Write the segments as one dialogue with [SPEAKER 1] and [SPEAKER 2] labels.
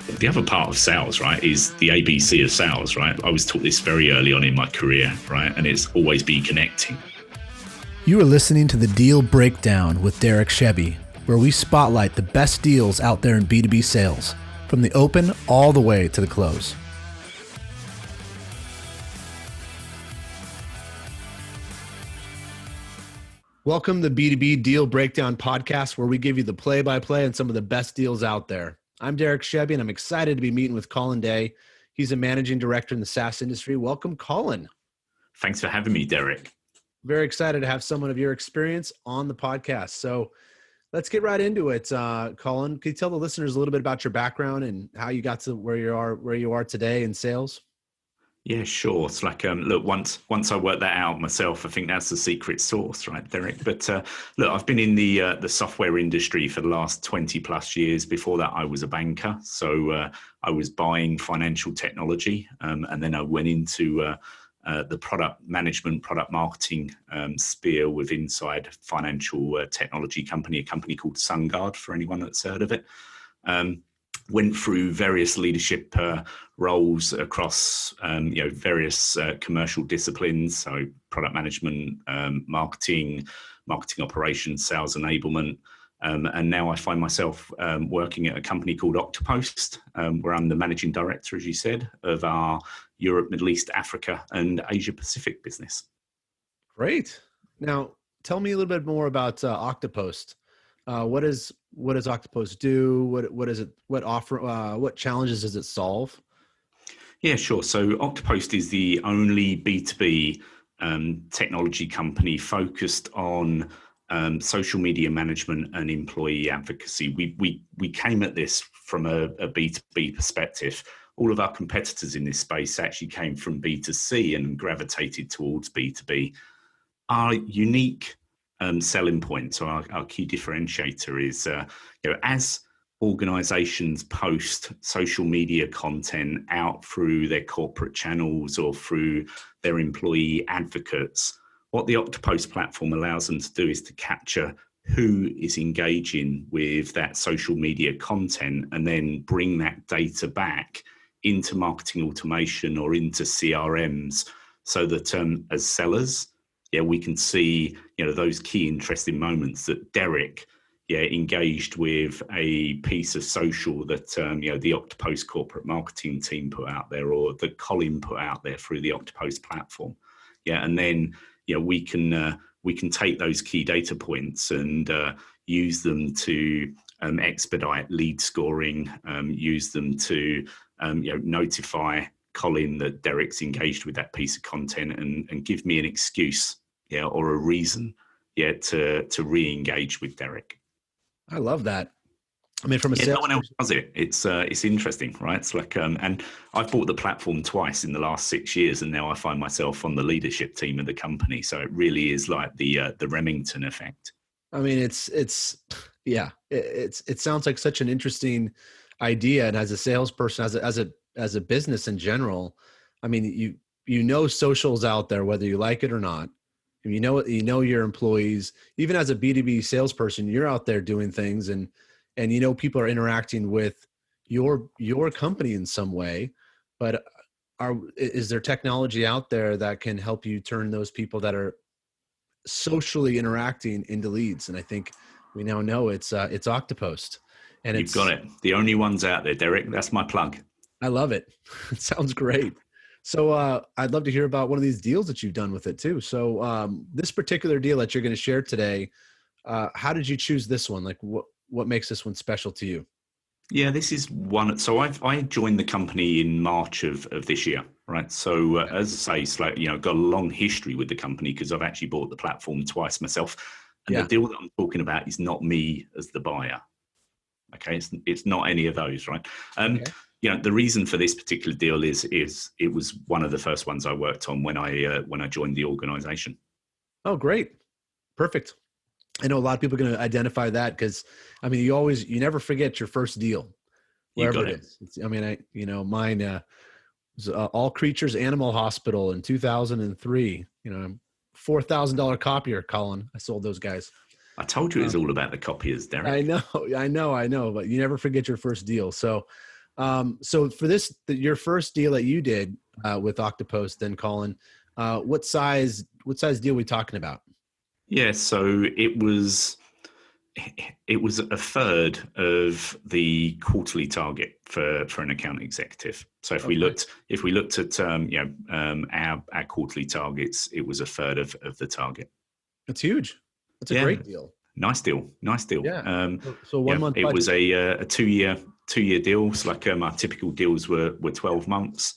[SPEAKER 1] The other part of sales, right, is the A.B.C of sales, right? I was taught this very early on in my career, right? And it's always be connecting.
[SPEAKER 2] You are listening to The Deal Breakdown with Derek Shebby, where we spotlight the best deals out there in B2B sales, from the open all the way to the close. Welcome to the B2B Deal Breakdown podcast, where we give you the play-by-play on some of the best deals out there. I'm Derek Shebby, and I'm excited to be meeting with Colin Day. He's a managing director in the SaaS industry. Welcome, Colin.
[SPEAKER 1] Thanks for having me, Derek.
[SPEAKER 2] Very excited to have someone of your experience on the podcast. So let's get right into it. Colin, can you tell the listeners a little bit about your background and how you got to where you are today in sales?
[SPEAKER 1] Yeah, sure. It's like, look, once I worked that out myself, I think that's the secret sauce, right, Derek? But look, I've been in the software industry for the last 20 plus years. Before that, I was a banker. So I was buying financial technology. And then I went into the product management, product marketing sphere with inside financial technology company, a company called SunGard, for anyone that's heard of it. Went through various leadership roles across various commercial disciplines, so product management, marketing operations, sales enablement, and now I find myself working at a company called Octopost, where I'm the managing director, as you said, of our Europe, Middle East, Africa, and Asia Pacific business.
[SPEAKER 2] Great. Now, tell me a little bit more about Octopost. What does Octopost do? What is it? What challenges does it solve?
[SPEAKER 1] Yeah, sure. So Octopost is the only B2B technology company focused on social media management and employee advocacy. We came at this from a B2B perspective. All of our competitors in this space actually came from B2C and gravitated towards B2B. Our unique selling point, so our key differentiator is, as organizations post social media content out through their corporate channels or through their employee advocates, what the Octopost platform allows them to do is to capture who is engaging with that social media content and then bring that data back into marketing automation or into CRMs so that as sellers, we can see, those key interesting moments that Derek, engaged with a piece of social that, the Octopost corporate marketing team put out there, or that Colin put out there through the Octopost platform. And then, we can take those key data points and use them to expedite lead scoring, use them to, notify Colin that Derek's engaged with that piece of content and give me an excuse, or a reason, to re-engage with Derek.
[SPEAKER 2] I love that. I mean, from a sales,
[SPEAKER 1] no one else does it. It's interesting, right? It's like, and I've bought the platform twice in the last 6 years, and now I find myself on the leadership team of the company. So it really is like the Remington effect.
[SPEAKER 2] I mean, it sounds like such an interesting idea, and as a salesperson, as a business in general, I mean, social's out there whether you like it or not. You know your employees. Even as a B2B salesperson, you're out there doing things, and people are interacting with your company in some way. But is there technology out there that can help you turn those people that are socially interacting into leads? And I think we now know it's Octopost. And
[SPEAKER 1] you've got it. The only ones out there, Derek. That's my plug.
[SPEAKER 2] I love it. It sounds great. So I'd love to hear about one of these deals that you've done with it too. So this particular deal that you're going to share today, how did you choose this one? Like what makes this one special to you?
[SPEAKER 1] Yeah, this is one. So I joined the company in March of this year, right? So as I say, it's like, got a long history with the company because I've actually bought the platform twice myself. And the deal that I'm talking about is not me as the buyer. Okay, it's not any of those, right? Okay. The reason for this particular deal is it was one of the first ones I worked on when I joined the organization.
[SPEAKER 2] Oh, great. Perfect. I know a lot of people are going to identify that because, I mean, you never forget your first deal, wherever it is. Mine was All Creatures Animal Hospital in 2003. $4,000 copier, Colin. I sold those guys.
[SPEAKER 1] I told you it was all about the copiers, Derek.
[SPEAKER 2] I know. But you never forget your first deal. So So for this, your first deal that you did with Octopost, then Colin, what size deal are we talking about?
[SPEAKER 1] Yeah, so it was a third of the quarterly target for an account executive. So
[SPEAKER 2] Okay,
[SPEAKER 1] if we looked at our quarterly targets, it was a third of the target.
[SPEAKER 2] that's huge. That's a
[SPEAKER 1] Yeah,
[SPEAKER 2] great deal.
[SPEAKER 1] nice deal, nice deal.
[SPEAKER 2] Yeah. So
[SPEAKER 1] Yeah,
[SPEAKER 2] 1 month
[SPEAKER 1] it was
[SPEAKER 2] budget.
[SPEAKER 1] a two year deal. So like our typical deals were 12 months.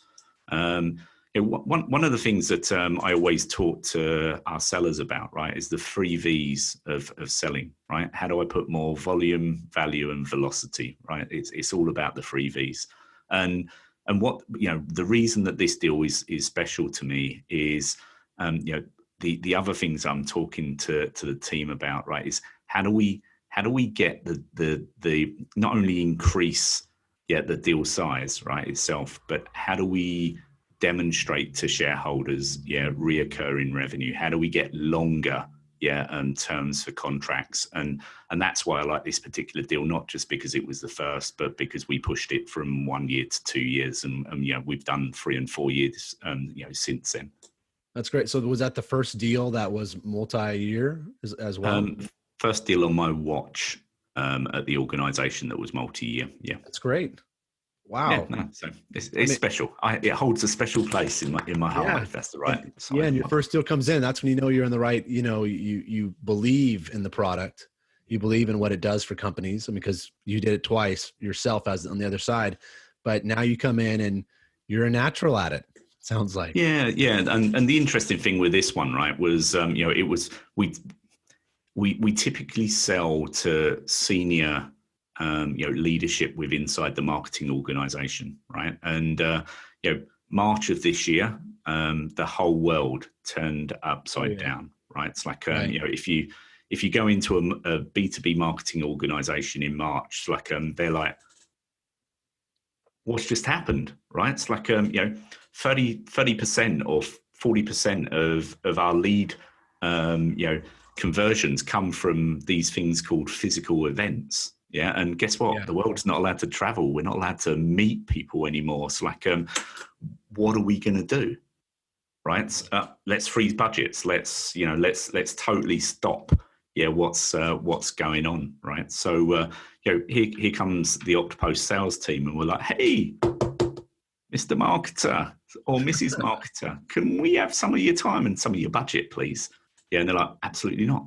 [SPEAKER 1] Um, one of the things that I always talk to our sellers about, right, is the three V's of selling, right? How do I put more volume, value, and velocity, right? It's all about the three V's. And what, the reason that this deal is special to me is, the other things I'm talking to the team about, right, is how do we get the not only increase the deal size, right, itself, but how do we demonstrate to shareholders reoccurring revenue? How do we get longer terms for contracts? And that's why I like this particular deal, not just because it was the first, but because we pushed it from 1 year to 2 years, and we've done 3 and 4 years since then.
[SPEAKER 2] That's great. So was that the first deal that was multi-year as well?
[SPEAKER 1] First deal on my watch at the organization that was multi-year. Yeah.
[SPEAKER 2] That's great.
[SPEAKER 1] Yeah,
[SPEAKER 2] Wow.
[SPEAKER 1] no, so it's special. It holds a special place in my heart,
[SPEAKER 2] Yeah.
[SPEAKER 1] if that's the right
[SPEAKER 2] Yeah,
[SPEAKER 1] side.
[SPEAKER 2] and your first deal comes in. That's when you know you're in the right. You believe in the product, you believe in what it does for companies, and because you did it twice yourself as on the other side, but now you come in and you're a natural at it. Sounds like.
[SPEAKER 1] Yeah, and the interesting thing with this one, right, was it was we typically sell to senior leadership with inside the marketing organization, right? And March of this year, the whole world turned
[SPEAKER 2] Oh
[SPEAKER 1] upside
[SPEAKER 2] yeah.
[SPEAKER 1] down, right? It's like
[SPEAKER 2] Right.
[SPEAKER 1] if you go into a B2B marketing organization in March, it's like they're like, what's just happened, right? It's like 30% or 40% of our lead conversions come from these things called physical events. Yeah, and guess what?
[SPEAKER 2] Yeah.
[SPEAKER 1] The world's not allowed to travel. We're not allowed to meet people anymore. It's like, what are we going to do? Right? Let's freeze budgets. Let's totally stop. Yeah, what's going on? Right. So here comes the Octopost sales team, and we're like, hey, Mr. Marketer or Mrs. Marketer, can we have some of your time and some of your budget, please? Yeah, and they're like, absolutely not.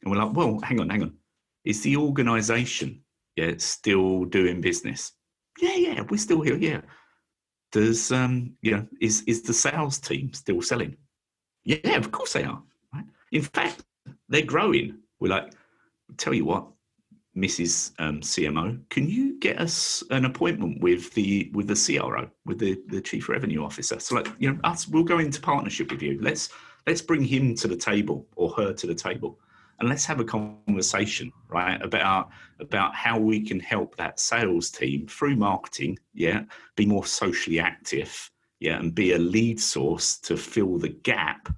[SPEAKER 1] And we're like, well, hang on. Is the organisation still doing business? Yeah, we're still here. Yeah. Does is the sales team still selling? Yeah, of course they are. Right? In fact, they're growing. We're like, tell you what, Mrs. CMO, can you get us an appointment with the CRO, with the Chief Revenue Officer? So like, we'll go into partnership with you. Let's bring him to the table or her to the table, and let's have a conversation, right, about how we can help that sales team through marketing, be more socially active, and be a lead source to fill the gap,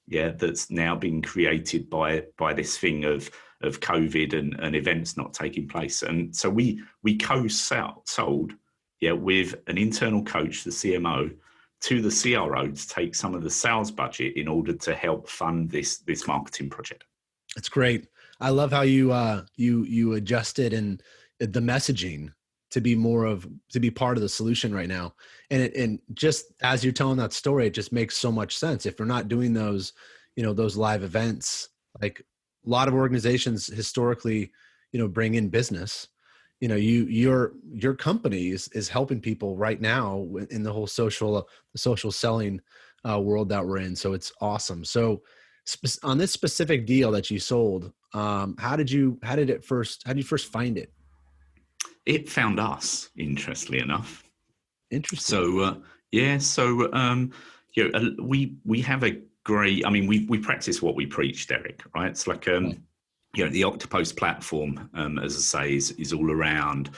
[SPEAKER 1] that's now been created by this thing of COVID and events not taking place. And so we co-sold, with an internal coach, the CMO, to the CRO to take some of the sales budget in order to help fund this marketing project.
[SPEAKER 2] It's great. I love how you adjusted and the messaging to be part of the solution right now. And just as you're telling that story, it just makes so much sense. If we're not doing those, those live events, like a lot of organizations historically, bring in business. Your company is helping people right now in the whole social selling world that we're in. So it's awesome. So on this specific deal that you sold, how did you first find it?
[SPEAKER 1] It found us, interestingly enough.
[SPEAKER 2] Interesting.
[SPEAKER 1] So we have a great. I mean, we practice what we preach, Derek. Right? It's like
[SPEAKER 2] Right.
[SPEAKER 1] the Octopost platform, as I say, is all around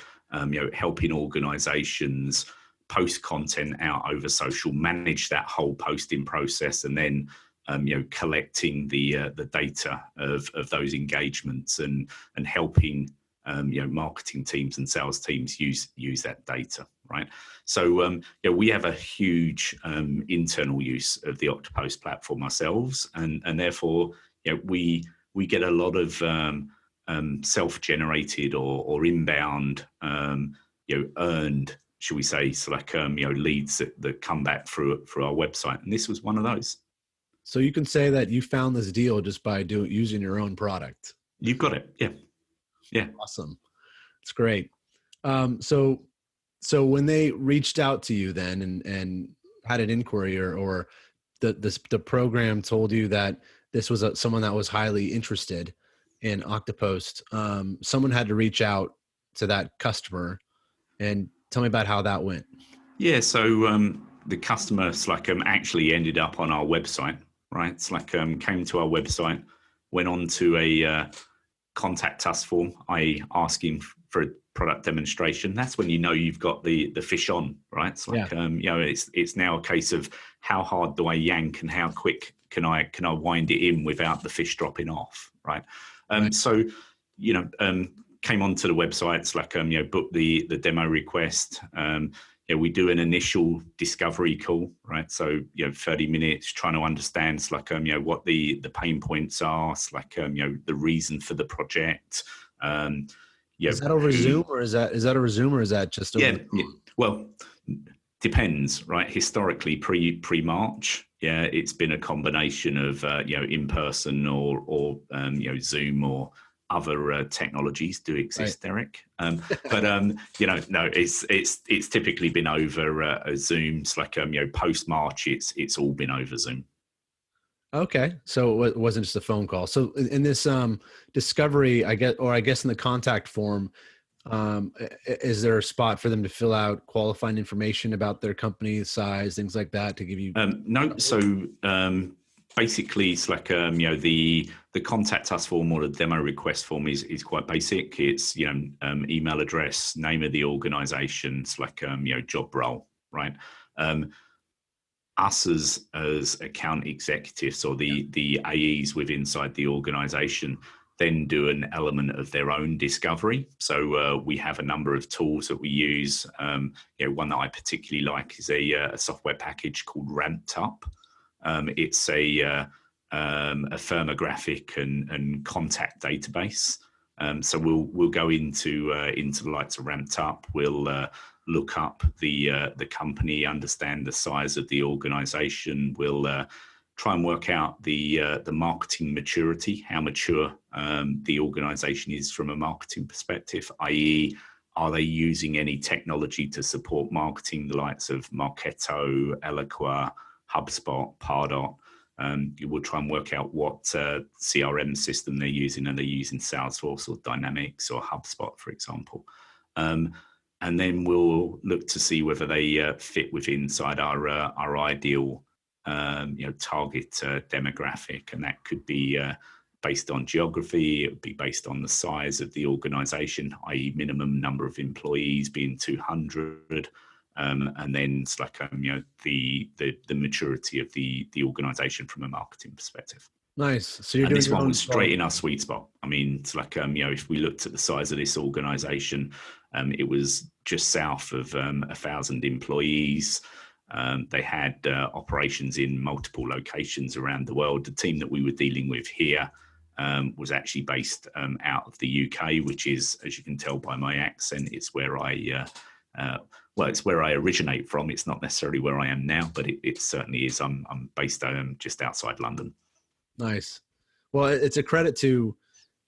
[SPEAKER 1] helping organisations post content out over social, manage that whole posting process, and then collecting the data of those engagements and helping marketing teams and sales teams use that data, right? So we have a huge internal use of the Octopost platform ourselves, and therefore we get a lot of self-generated or inbound earned, shall we say, so like leads that come back through our website, and this was one of those.
[SPEAKER 2] So you can say that you found this deal just by using your own product.
[SPEAKER 1] You've got it. Yeah.
[SPEAKER 2] Awesome. It's great. So when they reached out to you then and had an inquiry, or the program told you that this was someone that was highly interested in Octopost, someone had to reach out to that customer, and tell me about how that went.
[SPEAKER 1] Yeah. So the customer actually ended up on our website, right? It's came to our website, went on to a contact us form, i.e. asking for a product demonstration. That's when you've got the fish on, right? It's it's now a case of how hard do I yank and how quick can I wind it in without the fish dropping off, right?
[SPEAKER 2] Right.
[SPEAKER 1] So came onto the website, book the demo request. We do an initial discovery call, right? So 30 minutes trying to understand what the pain points are, the reason for the project.
[SPEAKER 2] Is that over Zoom, or is that over Zoom, or is that just over?
[SPEAKER 1] Well, depends, right? Historically, pre-March, it's been a combination of in person or Zoom or other technologies do exist, right. Eric. But no, it's typically been over Zoom. Post March, it's all been over Zoom.
[SPEAKER 2] Okay, so it wasn't just a phone call. So in this discovery, I guess in the contact form, is there a spot for them to fill out qualifying information about their company size, things like that, to give you?
[SPEAKER 1] No. So basically, it's the contact us form or the demo request form is quite basic. It's email address, name of the organization, job role, right? Us as account executives or the AEs inside the organization then do an element of their own discovery. So we have a number of tools that we use. One that I particularly like is a software package called Ramped Up. It's a firmographic and contact database. So we'll go into the likes of Ramped Up. We'll look up the company, understand the size of the organization. We'll try and work out the marketing maturity, how mature the organization is from a marketing perspective, i.e., are they using any technology to support marketing, the likes of Marketo, Eloqua, HubSpot, Pardot. We'll try and work out what CRM system they're using. Are they using Salesforce or Dynamics or HubSpot, for example? And then we'll look to see whether they fit inside our ideal target demographic, and that could be based on geography. It would be based on the size of the organization, i.e. minimum number of employees being 200, and then it's the maturity of the organization from a marketing perspective.
[SPEAKER 2] Nice. So you're doing
[SPEAKER 1] this one was straight in our sweet spot. I mean, it's if we looked at the size of this organization, it was just south of 1,000 employees. They had operations in multiple locations around the world. The team that we were dealing with here was actually based out of the UK, which is, as you can tell by my accent, it's where it's where I originate from. It's not necessarily where I am now, but it certainly is. I'm based just outside London.
[SPEAKER 2] Nice. Well, it's a credit to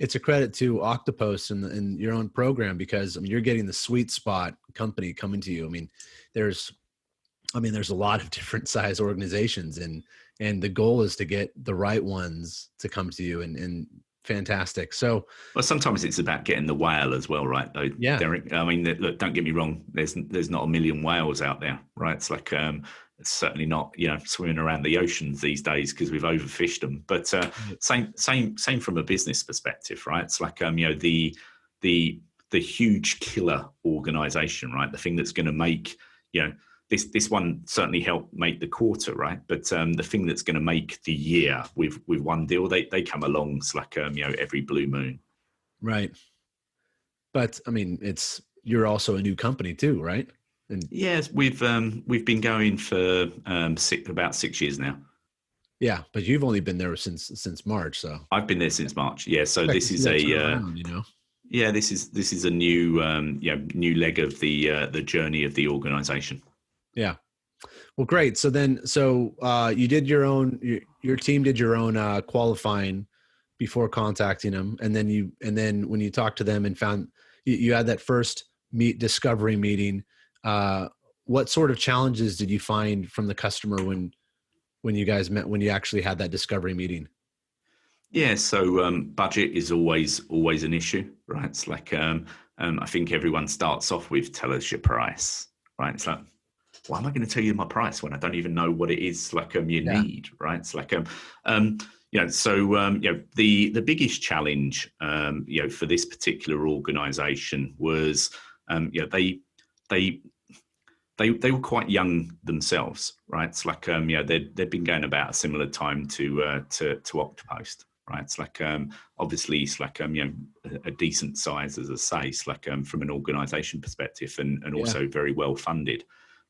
[SPEAKER 2] Octopost and your own program, because you're getting the sweet spot company coming to you. There's a lot of different size organizations, and the goal is to get the right ones to come to you, and fantastic. So,
[SPEAKER 1] well, sometimes it's about getting the whale as well, right? Though,
[SPEAKER 2] yeah.
[SPEAKER 1] Derek, look, don't get me wrong. There's not a million whales out there, right? It's it's certainly not swimming around the oceans these days because we've overfished them. But same from a business perspective, right? It's the huge killer organization, right? The thing that's going to make this one certainly helped make the quarter, right? But the thing that's going to make the year with one deal, they come along every blue moon,
[SPEAKER 2] right? But you're also a new company too, right? And
[SPEAKER 1] Yes, we've been going for about 6 years now.
[SPEAKER 2] yeah, but you've only been there since March, so
[SPEAKER 1] I've been there since March. Yeah, so
[SPEAKER 2] expect to
[SPEAKER 1] this
[SPEAKER 2] see
[SPEAKER 1] is
[SPEAKER 2] that turn
[SPEAKER 1] a
[SPEAKER 2] around, you know.
[SPEAKER 1] yeah, this is a new new leg of the journey of the organization.
[SPEAKER 2] Yeah. Well, great. So you did your team did your own qualifying before contacting them, and then when you talked to them and found you had that first discovery meeting, uh, what sort of challenges did you find from the customer when you guys met, when you actually had that discovery meeting?
[SPEAKER 1] Yeah, so budget is always an issue, right? It's like I think everyone starts off with tell us your price, right? It's like, why am I going to tell you my price when I don't even know what it is like you
[SPEAKER 2] Yeah.
[SPEAKER 1] need, right? It's like the biggest challenge for this particular organization was they they were quite young themselves, right? It's like they've been going about a similar time to Octopost, right? It's like obviously it's like a decent size, as I say. It's like from an organisation perspective, and
[SPEAKER 2] Yeah.
[SPEAKER 1] also very well funded,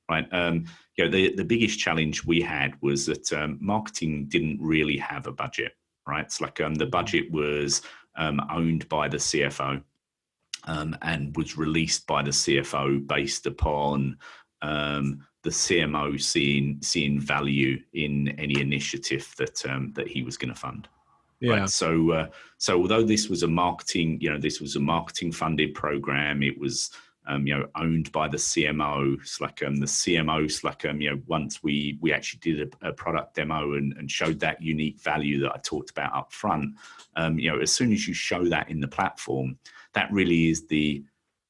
[SPEAKER 1] right? The biggest challenge we had was that marketing didn't really have a budget, right? It's like the budget was owned by the CFO. And was released by the CFO based upon the CMO seeing value in any initiative that he was going to fund. Right.
[SPEAKER 2] Yeah.
[SPEAKER 1] So although this was a marketing, this was a marketing funded program, it was owned by the CMO. It's like the CMO. It's like once we actually did a product demo and showed that unique value that I talked about up front. As soon as you show that in the platform, that really is the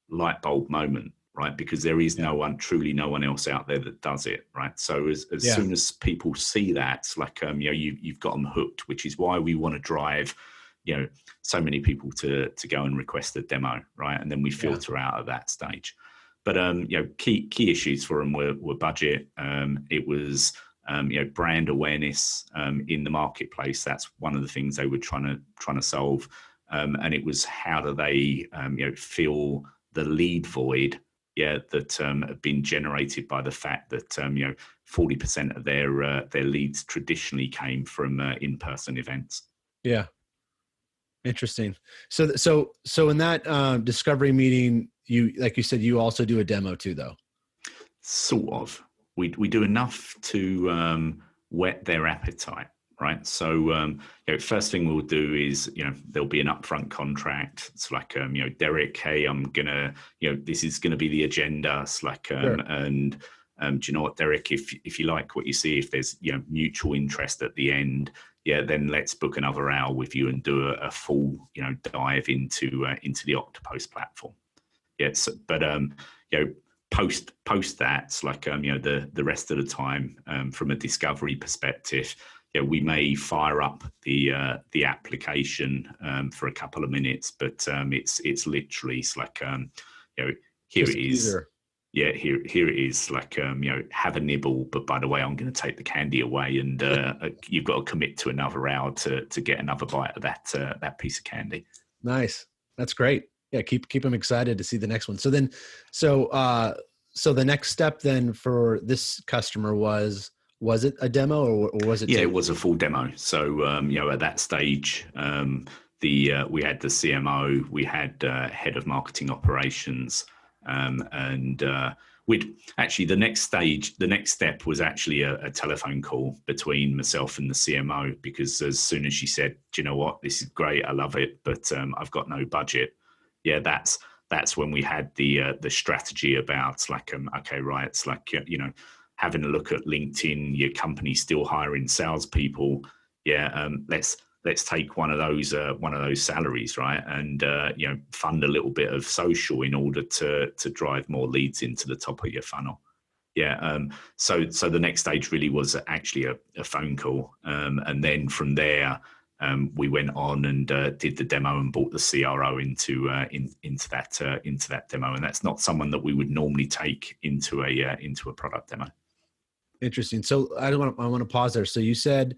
[SPEAKER 1] light bulb moment, right? Because there is truly no one else out there that does it, right? So as
[SPEAKER 2] Yeah.
[SPEAKER 1] soon as people see that, it's like you've got them hooked, which is why we want to drive so many people to go and request a demo, right? And then we filter out at that stage. But key issues for them were budget. It was brand awareness in the marketplace. That's one of the things they were trying to solve. And it was how do they fill the lead void that have been generated by the fact that 40% of their leads traditionally came from in-person events.
[SPEAKER 2] Yeah. Interesting. So in that discovery meeting, like you said, you also do a demo too, though.
[SPEAKER 1] Sort of. We do enough to whet their appetite, right? So first thing we'll do is there'll be an upfront contract. It's like Derek, hey, I'm gonna this is gonna be the agenda. It's like
[SPEAKER 2] Sure.
[SPEAKER 1] and do you know what, Derek? If you like what you see, if there's mutual interest at the end, then let's book another hour with you and do a full dive into the Octopost platform. Yes, but post that, it's like the rest of the time from a discovery perspective, we may fire up the application for a couple of minutes, but it's literally it's like here
[SPEAKER 2] Just
[SPEAKER 1] it is.
[SPEAKER 2] teaser.
[SPEAKER 1] Yeah, here it is. Like have a nibble, but by the way, I'm going to take the candy away, and you've got to commit to another hour to get another bite of that piece of candy.
[SPEAKER 2] Nice. That's great. Yeah, keep them excited to see the next one. So the next step then for this customer was it a demo or was it?
[SPEAKER 1] Yeah, it was a full demo. So at that stage, we had the CMO, we had head of marketing operations, and we'd actually the next step was actually a telephone call between myself and the CMO, because as soon as she said, do you know what, this is great, I love it, but I've got no budget. Yeah, that's when we had the strategy about like okay, right, it's like having a look at LinkedIn, your company's still hiring salespeople. Yeah, let's take one of those salaries, right, and fund a little bit of social in order to drive more leads into the top of your funnel. Yeah, so the next stage really was actually a phone call, and then from there we went on and did the demo and brought the CRO into that demo, and that's not someone that we would normally take into a product demo.
[SPEAKER 2] Interesting. So I want to pause there. So you said,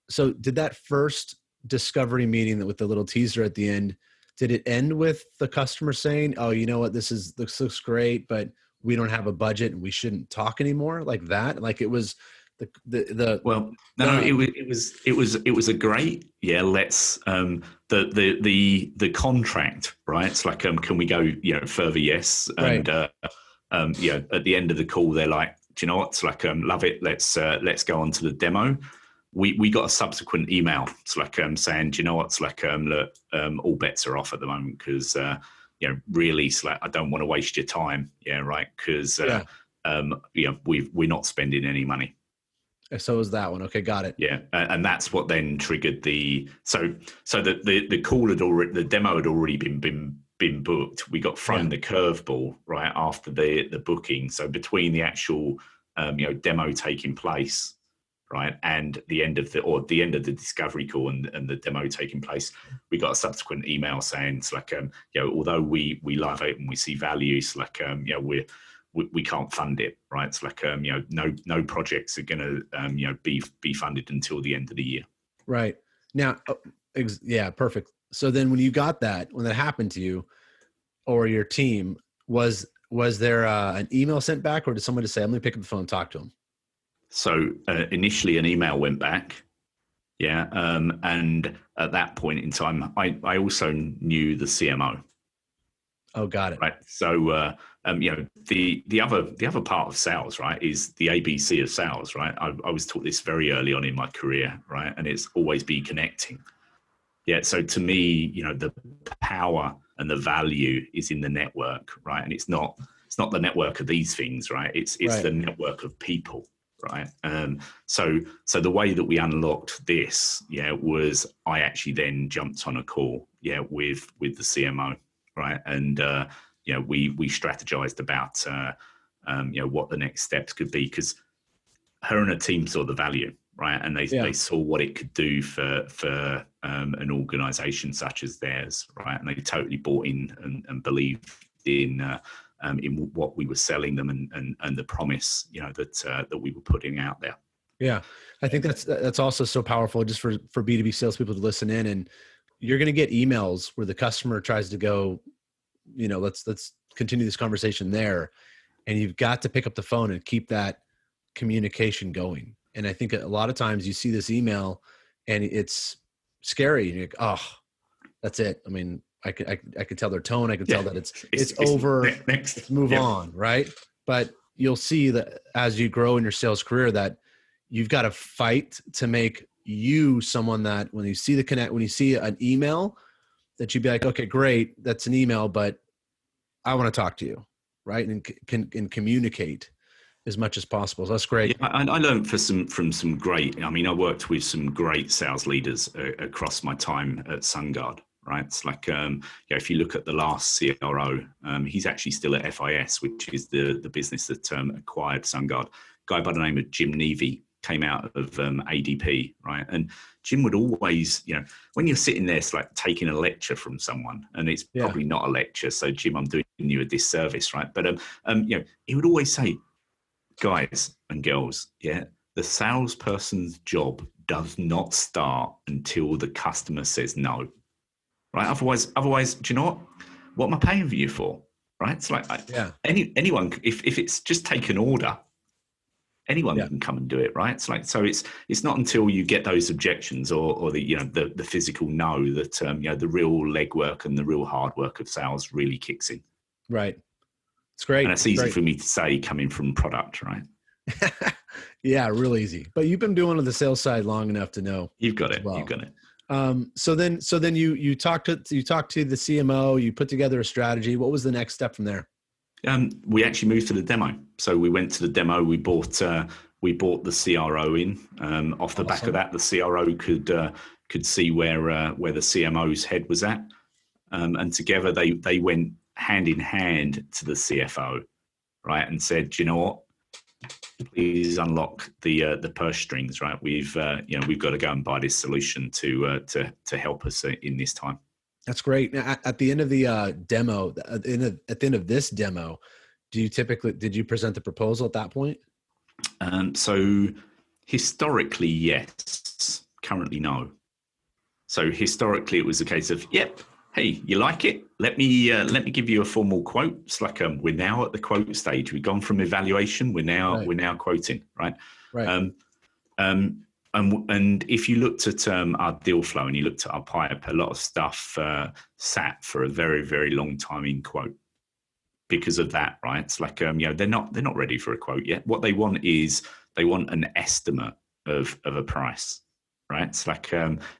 [SPEAKER 2] so did that first discovery meeting with the little teaser at the end, did it end with the customer saying, oh, you know what, this looks great, but we don't have a budget and we shouldn't talk anymore, like that? Like it was
[SPEAKER 1] Well, no, it was a great, yeah. Let's the contract, right? It's like, can we go, further? Yes,
[SPEAKER 2] right.
[SPEAKER 1] and at the end of the call, they're like, do you know what? It's like, love it. Let's go on to the demo. We got a subsequent email. It's like, saying, do you know what? It's like, look, all bets are off at the moment because really, it's like, I don't want to waste your time. Yeah, right. Because we're not spending any money.
[SPEAKER 2] So was that one. Okay, got it.
[SPEAKER 1] Yeah, and that's what then triggered the the call had already, the demo had already been booked. We got thrown the curveball right after the booking. So between the actual demo taking place, right, and the end of the discovery call and the demo taking place, we got a subsequent email saying it's like, although we love it and we see value, it's like, we can't fund it, right? It's like, no projects are going to be funded until the end of the year.
[SPEAKER 2] Right. Now, yeah, perfect. So then when you got that, when that happened to you or your team, was there an email sent back, or did someone just say, I'm going to pick up the phone and talk to them?
[SPEAKER 1] So initially an email went back. Yeah. And at that point in time, I also knew the CMO.
[SPEAKER 2] Oh, got it.
[SPEAKER 1] Right. So, the other part of sales, right, is the A.B.C of sales, right? I was taught this very early on in my career, right? And it's always be connecting. Yeah. So to me, the power and the value is in the network, right? And it's not the network of these things, right? It's
[SPEAKER 2] Right.
[SPEAKER 1] the network of people, right? So the way that we unlocked this, was I actually then jumped on a call, with the CMO, right? And we strategized about what the next steps could be, because her and her team saw the value, right? And they saw what it could do for an organization such as theirs, right? And they totally bought in and believed in what we were selling them and the promise, that we were putting out there.
[SPEAKER 2] Yeah. I think that's also so powerful just for B2B salespeople to listen in. And you're going to get emails where the customer tries to go, let's continue this conversation there. And you've got to pick up the phone and keep that communication going. And I think a lot of times you see this email and it's scary. And you're like, oh, that's it. I mean, I could tell their tone. I can tell that it's over.
[SPEAKER 1] Next.
[SPEAKER 2] Let's move on. Right. But you'll see that as you grow in your sales career, that you've got to fight to make you someone that when you see when you see an email, that you'd be like, okay, great. That's an email, but I want to talk to you. Right. And can communicate as much as possible. So that's great.
[SPEAKER 1] Yeah, I learned from some great, I worked with some great sales leaders across my time at SunGard, right? It's like, if you look at the last CRO, he's actually still at FIS, which is the business that acquired SunGard. A guy by the name of Jim Nevey came out of ADP, right? And Jim would always, when you're sitting there, it's like taking a lecture from someone, and it's probably not a lecture. So Jim, I'm doing you a disservice, right? But he would always say, guys and girls, the salesperson's job does not start until the customer says no, right? Otherwise, do you know what am I paying for you for, right? It's like anyone, if it's just take an order, anyone can come and do it, right? It's like, so it's not until you get those objections or the physical no that the real legwork and the real hard work of sales really kicks in.
[SPEAKER 2] Right. It's great.
[SPEAKER 1] And it's easy for me to say coming from product, right?
[SPEAKER 2] Yeah, real easy. But you've been doing on the sales side long enough to know.
[SPEAKER 1] You've got it. Well. You've got it.
[SPEAKER 2] So then you talked to the CMO, you put together a strategy. What was the next step from there?
[SPEAKER 1] We actually moved to the demo. So we went to the demo. We bought the CRO in. Off the back of that, the CRO could see where the CMO's head was at, and together they went hand in hand to the CFO, right, and said, you know what, please unlock the purse strings, right? We've got to go and buy this solution to help us in this time.
[SPEAKER 2] That's great. Now, at the end of the demo, at the end of this demo, did you present the proposal at that point?
[SPEAKER 1] So historically, yes. Currently, no. So historically, it was a case of, yep, hey, you like it? Let me give you a formal quote. It's like we're now at the quote stage. We've gone from evaluation.
[SPEAKER 2] Right.
[SPEAKER 1] We're now quoting, right?
[SPEAKER 2] Right.
[SPEAKER 1] Um, um, and if you looked at our deal flow and you looked at our pipe, a lot of stuff sat for a very, very long time in quote because of that, right? It's like they're not ready for a quote yet. What they want is they want an estimate of a price, right? It's like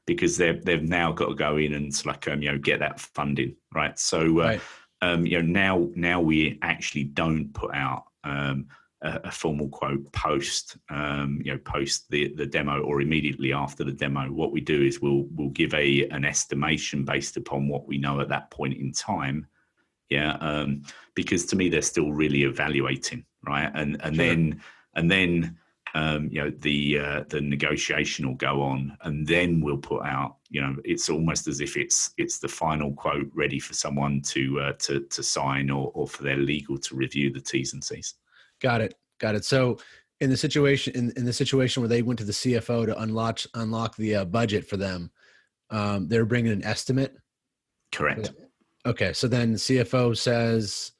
[SPEAKER 1] because they've now got to go in and it's like get that funding, right? So
[SPEAKER 2] Right.
[SPEAKER 1] now we actually don't put out a formal quote post post the demo or immediately after the demo. What we do is we'll give an estimation based upon what we know at that point in time. Yeah, because to me they're still really evaluating, right? And
[SPEAKER 2] Sure.
[SPEAKER 1] then the negotiation will go on, and then we'll put out. It's almost as if it's the final quote ready for someone to sign or for their legal to review the T's and C's.
[SPEAKER 2] Got it. Got it. So in the situation in the situation where they went to the CFO to unlock the budget for them, they were bringing an estimate.
[SPEAKER 1] Correct.
[SPEAKER 2] Okay. So then CFO says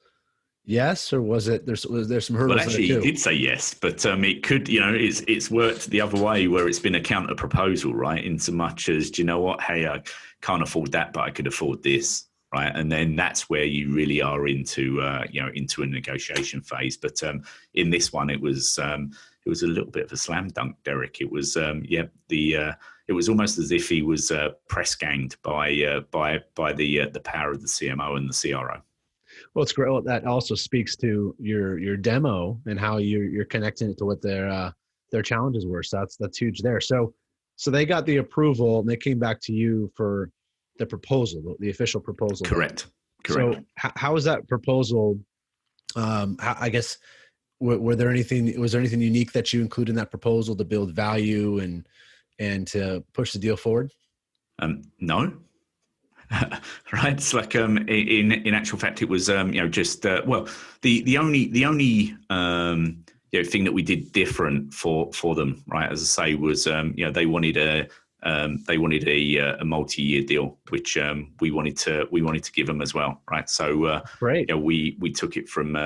[SPEAKER 2] yes, or was there some
[SPEAKER 1] Well,
[SPEAKER 2] hurdles there
[SPEAKER 1] actually, he
[SPEAKER 2] too?
[SPEAKER 1] did say yes, but it could, it's worked the other way where it's been a counter proposal, right? In so much as, do you know what? Hey, I can't afford that, but I could afford this, right? And then that's where you really are into, into a negotiation phase. But in this one, it was a little bit of a slam dunk, Derek. It was, it was almost as if he was press ganged by the power of the CMO and the CRO.
[SPEAKER 2] Well, it's great. Well, that also speaks to your demo and how you're connecting it to what their challenges were. So that's huge there. So they got the approval and they came back to you for the proposal, the official proposal.
[SPEAKER 1] Correct.
[SPEAKER 2] So how was that proposal? I guess was there anything unique that you included in that proposal to build value and to push the deal forward?
[SPEAKER 1] No. Right. It's like in actual fact, it was just the only thing that we did different for them, right? As I say, was they wanted a multi-year deal, which we wanted to give them as well, right? So
[SPEAKER 2] Great.
[SPEAKER 1] we took it from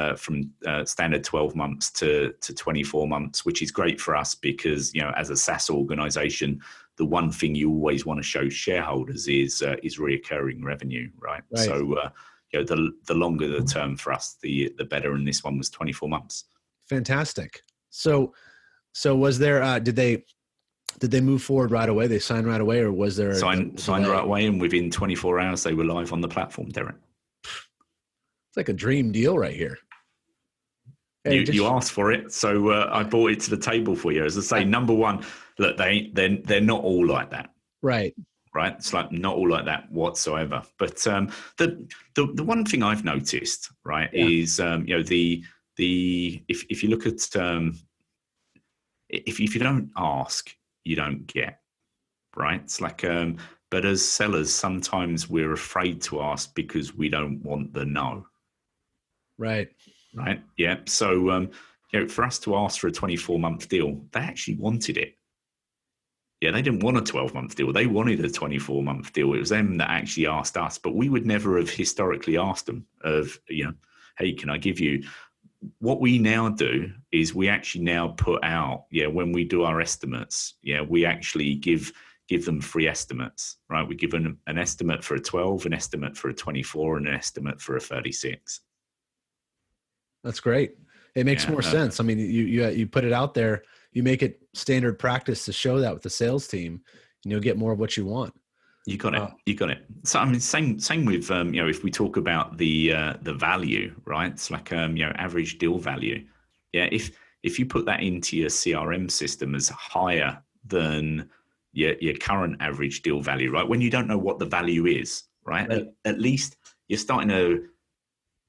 [SPEAKER 1] standard 12 months to 24 months, which is great for us because as a SaaS organization, the one thing you always want to show shareholders is reoccurring revenue, right? So the longer the term for us, the better. And this one was 24 months.
[SPEAKER 2] Fantastic. So was there did they move forward right away? They signed right away, or was there
[SPEAKER 1] signed right away? And within 24 hours, they were live on the platform, Derek.
[SPEAKER 2] It's like a dream deal right here.
[SPEAKER 1] Hey, you asked for it, so I brought it to the table for you. As I say, number one, look, they're not all like that,
[SPEAKER 2] right?
[SPEAKER 1] It's like not all like that whatsoever. But the one thing I've noticed, right, is if you look at if you don't ask, you don't get, right? It's like but as sellers, sometimes we're afraid to ask because we don't want the no.
[SPEAKER 2] Right.
[SPEAKER 1] Yeah. So, for us to ask for a 24-month deal, they actually wanted it. Yeah, they didn't want a 12-month deal. They wanted a 24-month deal. It was them that actually asked us, but we would never have historically asked them of, hey, can I give you? What we now do is we actually now put out, when we do our estimates, we actually give them free estimates, right? We give them an estimate for a 12, an estimate for a 24, and an estimate for a 36.
[SPEAKER 2] That's great. It makes more sense. I mean, you put it out there, you make it standard practice to show that with the sales team, and you'll get more of what you want.
[SPEAKER 1] You got it. So I mean, same with if we talk about the value, right? It's like average deal value. Yeah, if you put that into your CRM system as higher than your current average deal value, right? When you don't know what the value is, right? At least you're starting to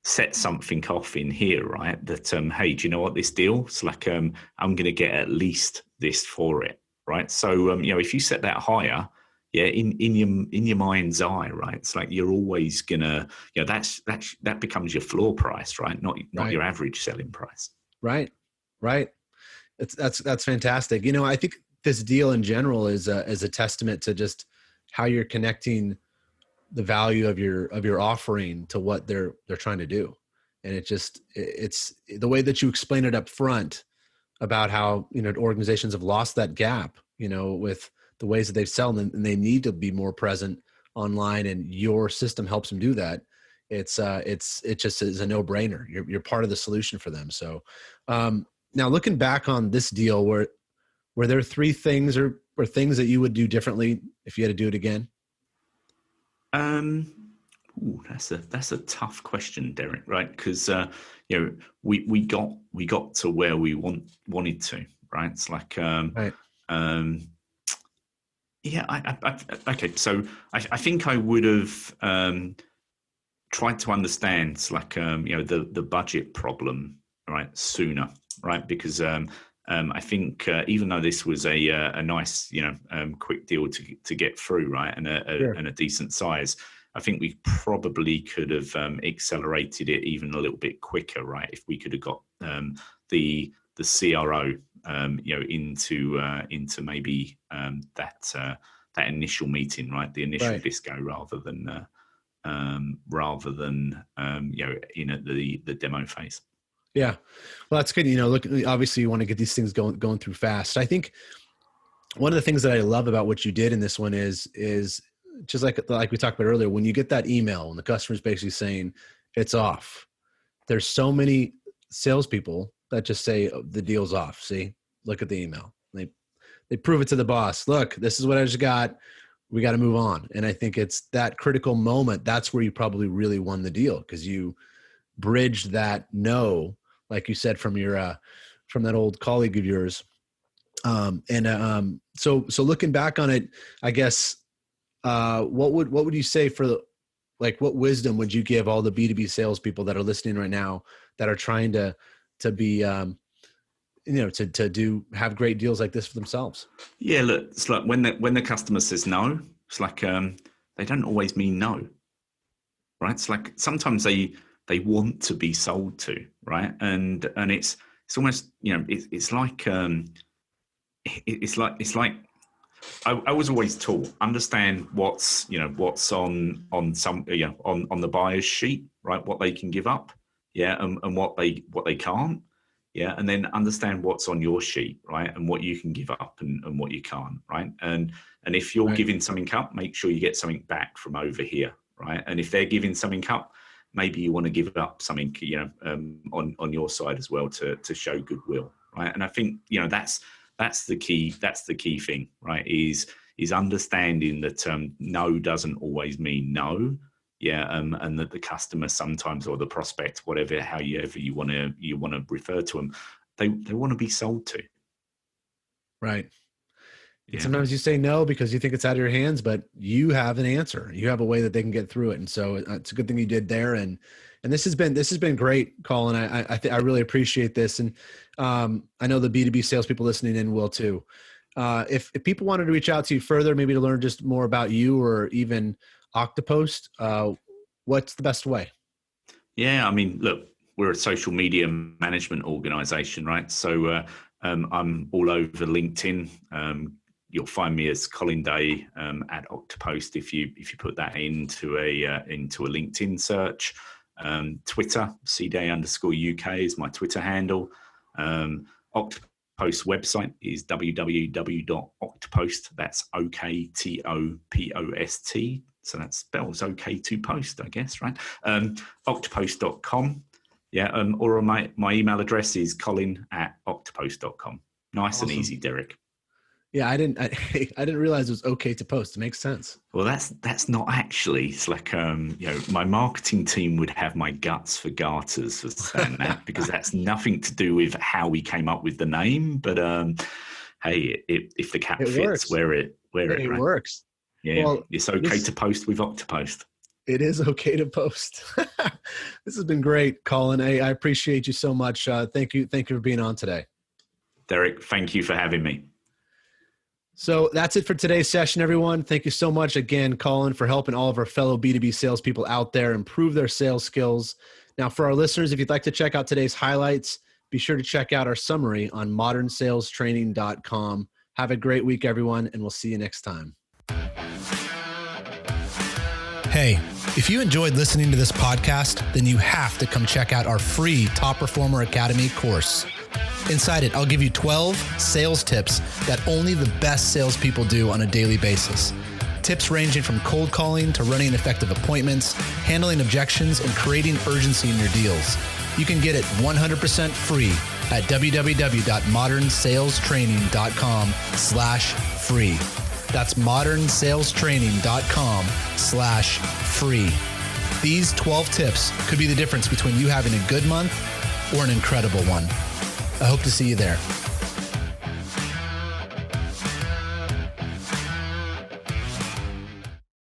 [SPEAKER 1] set something off in here, right? That hey, do you know what, this deal? It's like I'm going to get at least this for it, right? So if you set that higher, in your mind's eye, right? It's like you're always gonna, that becomes your floor price, right? Not your average selling price.
[SPEAKER 2] Right. That's fantastic. I think this deal in general is a testament to just how you're connecting the value of your offering to what they're trying to do. And it's the way that you explain it up front about how, organizations have lost that gap, with the ways that they sell, and they need to be more present online, and your system helps them do that. It just is a no-brainer. You're part of the solution for them. So now looking back on this deal, were there three things or things that you would do differently if you had to do it again?
[SPEAKER 1] That's a tough question, Derek. Right? Because we got to where we wanted to. Right? It's like
[SPEAKER 2] Right.
[SPEAKER 1] yeah. Okay. So I think I would have tried to understand, it's like the budget problem, right, sooner, right? Because I think even though this was a nice quick deal to get through, right, and
[SPEAKER 2] Sure.
[SPEAKER 1] a decent size, I think we probably could have accelerated it even a little bit quicker, right? If we could have got the CRO into maybe that initial meeting, right, the initial
[SPEAKER 2] Right.
[SPEAKER 1] disco, rather than the demo phase.
[SPEAKER 2] Yeah. Well, that's good. Look, obviously you want to get these things going through fast. I think one of the things that I love about what you did in this one is just like we talked about earlier, when you get that email and the customer's basically saying it's off, there's so many salespeople that just say, oh, the deal's off. See, look at the email. They prove it to the boss. Look, this is what I just got. We got to move on. And I think it's that critical moment. That's where you probably really won the deal, because you bridged that no, like you said, from your from that old colleague of yours. So looking back on it, I guess what would you say what wisdom would you give all the B2B salespeople that are listening right now that are trying to be to have great deals like this for themselves?
[SPEAKER 1] Yeah, look, it's like when the customer says no, it's like they don't always mean no, right? It's like sometimes they want to be sold to, right? And it's almost it's like I was always taught, understand what's on some on the buyer's sheet, right? What they can give up, yeah, and what they can't, yeah, and then understand what's on your sheet, right, and what you can give up and what you can't, right? And if you're
[SPEAKER 2] Right.
[SPEAKER 1] giving something up, make sure you get something back from over here, right? And if they're giving something up, maybe you want to give up something, on your side as well to show goodwill, right? And I think that's the key thing, right? Is understanding that no doesn't always mean no, yeah, and that the customer sometimes, or the prospect, however you want to refer to them, they want to be sold to.
[SPEAKER 2] Right. And
[SPEAKER 1] Yeah,
[SPEAKER 2] sometimes you say no because you think it's out of your hands, but you have an answer. You have a way that they can get through it. And so it's a good thing you did there. And this has been great, Colin. I really appreciate this. And I know the B2B salespeople listening in will too. If people wanted to reach out to you further, maybe to learn just more about you or even Octopost, what's the best way?
[SPEAKER 1] yeah. I mean, look, we're a social media management organization, right? So I'm all over LinkedIn. You'll find me as Colin Day at Octopost if you put that into a LinkedIn search. Twitter, cday_UK is my Twitter handle. Octopost website is www.octopost. That's OKTOPOST. So that spells okay to post, I guess, right? Octopost.com. Yeah, or my email address is colin@octopost.com. Nice. Awesome. And easy, Derek.
[SPEAKER 2] Yeah, I didn't realize it was okay to post. It makes sense.
[SPEAKER 1] Well, that's not actually. It's like my marketing team would have my guts for garters for saying that, because that's nothing to do with how we came up with the name. But hey, if the cat fits, wear it.
[SPEAKER 2] It
[SPEAKER 1] right?
[SPEAKER 2] Works.
[SPEAKER 1] Yeah, well, it's okay to post with Octopost.
[SPEAKER 2] It is okay to post. This has been great, Colin. I appreciate you so much. Thank you for being on today.
[SPEAKER 1] Derek, thank you for having me.
[SPEAKER 2] So that's it for today's session, everyone. Thank you so much again, Colin, for helping all of our fellow B2B salespeople out there improve their sales skills. Now, for our listeners, if you'd like to check out today's highlights, be sure to check out our summary on modernsalestraining.com. Have a great week, everyone, and we'll see you next time. Hey, if you enjoyed listening to this podcast, then you have to come check out our free Top Performer Academy course. Inside it, I'll give you 12 sales tips that only the best salespeople do on a daily basis. Tips ranging from cold calling to running effective appointments, handling objections, and creating urgency in your deals. You can get it 100% free at www.modernSalesTraining.com/free. That's modernSalesTraining.com/free. These 12 tips could be the difference between you having a good month or an incredible one. I hope to see you there.